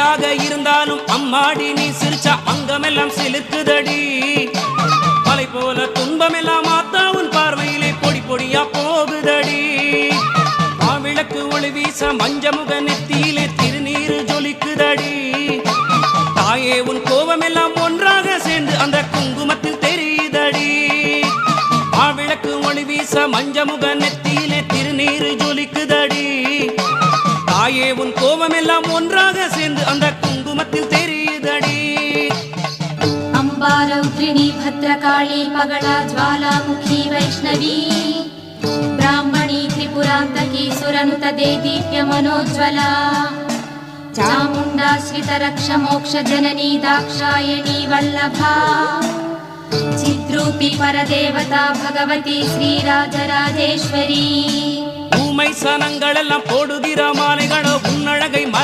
எப்படியாக இருந்தாலும் அம்மாடி நீ சிரிச்சா அங்கமெல்லாம் சிலுக்குதடி. மலை போல துன்பமெல்லாம் ஆத்தா உன் பார்வையிலே பொடி பொடியா போகுதடி. மாவிளக்கு ஒளி வீச மஞ்சமுக நெத்தியிலே திருநீரு ஜொலிக்குதடி. தாயே உன் கோபமெல்லாம் ஒன்றாக சேர்ந்து அந்த குங்குமத்தில் தெரியுதடி. மாவிளக்கு ஒளி வீச மஞ்சமுக நெத்தியிலே திருநீரு ஜொலிக்குதடி. தாயே உன் கோபமெல்லாம் ஒன்றாக சேர்ந்து அந்த குங்குமத்தில் தெரியுதடி. अम्बा रौद्रिणी भद्रकाली मगला ज्वालामुखी वैष्णवी ब्राह्मणी त्रिपुरान्तकी सुरनुत देदीप्य मनोज्वला चामुण्डा श्रितरक्षमोक्ष जननी दाक्षायणी वल्लभा चिद्रूपी परदेवता भगवती श्रीराजराजेश्वरी. ஊமை சனங்களெல்லாம் போடுகிற மாலைகளோ உன்னழகை